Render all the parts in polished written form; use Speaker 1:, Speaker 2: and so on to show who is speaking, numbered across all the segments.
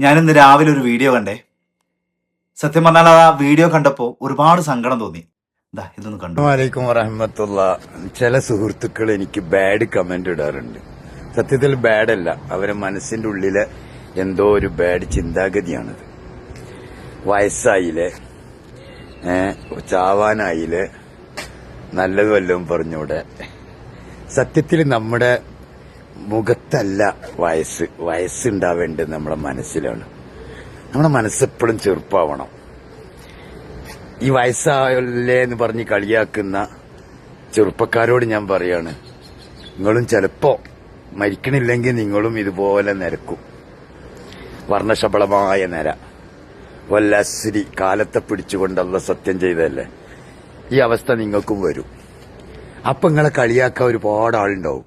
Speaker 1: ഞാനിന്ന് രാവിലെ ഒരു വീഡിയോ കണ്ടേ. സത്യം പറഞ്ഞാൽ ആ വീഡിയോ കണ്ടപ്പോൾ ഒരുപാട് സങ്കടം തോന്നി. ഇതൊന്ന് കണ്ടു.
Speaker 2: വലൈക്കും വറഹമത്തുള്ള. ചില സുഹൃത്തുക്കൾ എനിക്ക് ബാഡ് കമന്റ് ഇടാറുണ്ട്. സത്യത്തിൽ ബാഡല്ല, അവരെ മനസ്സിന്റെ ഉള്ളിലെ എന്തോ ഒരു ബാഡ് ചിന്താഗതിയാണത്. വയസ്സായില്ലേ, ചാവാനായില്ലേ, നല്ലത് വല്ലതും പറഞ്ഞൂടെ. സത്യത്തിൽ നമ്മുടെ മുഖത്തല്ല വയസ്സുണ്ടാവേണ്ടത് നമ്മുടെ മനസ്സിലാണ്. നമ്മുടെ മനസ്സെപ്പോഴും ചെറുപ്പാവണം. ഈ വയസ്സായല്ലേ എന്ന് പറഞ്ഞ് കളിയാക്കുന്ന ചെറുപ്പക്കാരോട് ഞാൻ പറയാണ്, നിങ്ങളും ചിലപ്പോ മരിക്കണില്ലെങ്കിൽ നിങ്ങളും ഇതുപോലെ നിരക്കും. വർണ്ണശബളമായ നിര വല്ലശ്രീ കാലത്തെ പിടിച്ചുകൊണ്ടല്ല സത്യം ചെയ്തതല്ലേ, ഈ അവസ്ഥ നിങ്ങൾക്കും വരും. അപ്പൊ നിങ്ങളെ കളിയാക്കാൻ ഒരുപാട് ആളുണ്ടാവും.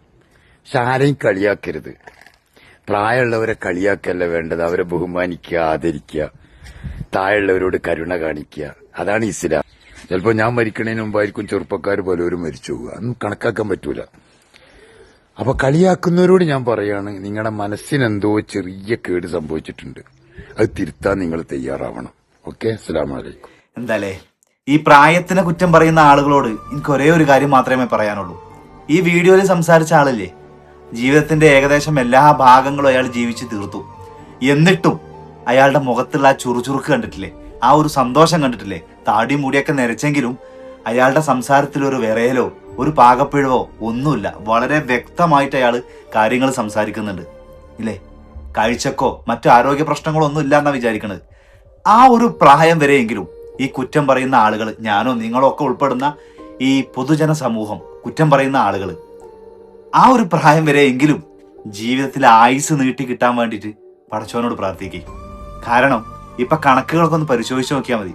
Speaker 2: പക്ഷെ ആരെയും കളിയാക്കരുത്. പ്രായമുള്ളവരെ കളിയാക്കല്ല വേണ്ടത്, അവരെ ബഹുമാനിക്കുക, ആദരിക്കുക, താഴെയുള്ളവരോട് കരുണ കാണിക്കുക. അതാണ് ഇസ്ലാം. ചിലപ്പോൾ ഞാൻ മരിക്കണതിന് മുമ്പായിരിക്കും ചെറുപ്പക്കാർ പലരും മരിച്ചു പോകുക. അതൊന്നും കണക്കാക്കാൻ പറ്റൂല. അപ്പൊ കളിയാക്കുന്നവരോട് ഞാൻ പറയാണ്, നിങ്ങളുടെ മനസ്സിനെന്തോ ചെറിയ കേട് സംഭവിച്ചിട്ടുണ്ട്, അത് തിരുത്താൻ നിങ്ങൾ തയ്യാറാവണം. ഓക്കെ, അസ്സലാമു അലൈക്കും.
Speaker 1: എന്തായാലേ ഈ പ്രായത്തിനെ കുറ്റം പറയുന്ന ആളുകളോട് എനിക്ക് ഒരേ ഒരു കാര്യം മാത്രമേ പറയാനുള്ളൂ. ഈ വീഡിയോയിൽ സംസാരിച്ച ആളില്ലേ, ജീവിതത്തിന്റെ ഏകദേശം എല്ലാ ഭാഗങ്ങളും അയാൾ ജീവിച്ച് തീർത്തു. എന്നിട്ടും അയാളുടെ മുഖത്തുള്ള ആ ചുറുചുറുക്ക് കണ്ടിട്ടില്ലേ, ആ ഒരു സന്തോഷം കണ്ടിട്ടില്ലേ. താടി മുടിയൊക്കെ നിരച്ചെങ്കിലും അയാളുടെ സംസാരത്തിൽ ഒരു വിറയലോ ഒരു പാകപ്പിഴവോ ഒന്നുമില്ല. വളരെ വ്യക്തമായിട്ട് അയാൾ കാര്യങ്ങൾ സംസാരിക്കുന്നുണ്ട് ഇല്ലേ. കാഴ്ചക്കോ മറ്റു ആരോഗ്യ പ്രശ്നങ്ങളോ ഒന്നും ഇല്ല എന്നാ വിചാരിക്കണത്. ആ ഒരു പ്രായം വരെയെങ്കിലും ഈ കുറ്റം പറയുന്ന ആളുകൾ, ഞാനോ നിങ്ങളോ ഒക്കെ ഉൾപ്പെടുന്ന ഈ പൊതുജന സമൂഹം കുറ്റം പറയുന്ന ആളുകൾ, ആ ഒരു പ്രായം വരെയെങ്കിലും ജീവിതത്തിൽ ആയുസ് നീട്ടി കിട്ടാൻ വേണ്ടിയിട്ട് പടച്ചവനോട് പ്രാർത്ഥിക്കുക. കാരണം ഇപ്പൊ കണക്കുകളൊക്കെ ഒന്ന് പരിശോധിച്ച് നോക്കിയാൽ മതി.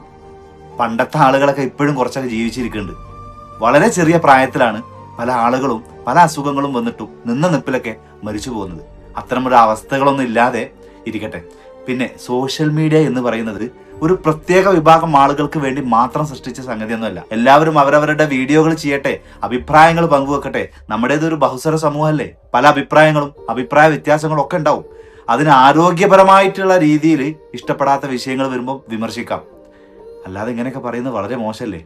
Speaker 1: പണ്ടത്തെ ആളുകളൊക്കെ ഇപ്പോഴും കുറച്ചൊക്കെ ജീവിച്ചിരിക്കുന്നുണ്ട്. വളരെ ചെറിയ പ്രായത്തിലാണ് പല ആളുകളും പല അസുഖങ്ങളും വന്നിട്ടും നിന്ന നിപ്പിലൊക്കെ മരിച്ചു പോകുന്നത്. അത്തരമൊരു അവസ്ഥകളൊന്നും ഇല്ലാതെ ഇരിക്കട്ടെ. പിന്നെ സോഷ്യൽ മീഡിയ എന്ന് പറയുന്നത് ഒരു പ്രത്യേക വിഭാഗം ആളുകൾക്ക് വേണ്ടി മാത്രം സൃഷ്ടിച്ച സംഗതിയൊന്നുമല്ല. എല്ലാവരും അവരവരുടെ വീഡിയോകൾ ചെയ്യട്ടെ, അഭിപ്രായങ്ങൾ പങ്കുവെക്കട്ടെ. നമ്മുടേതൊരു ബഹുസ്വര സമൂഹമല്ലേ, പല അഭിപ്രായങ്ങളും അഭിപ്രായ വ്യത്യാസങ്ങളും ഒക്കെ ഉണ്ടാവും. അതിന് ആരോഗ്യപരമായിട്ടുള്ള രീതിയിൽ ഇഷ്ടപ്പെടാത്ത വിഷയങ്ങൾ വരുമ്പോൾ വിമർശിക്കാം. അല്ലാതെ ഇങ്ങനെയൊക്കെ പറയുന്നത് വളരെ മോശമല്ലേ.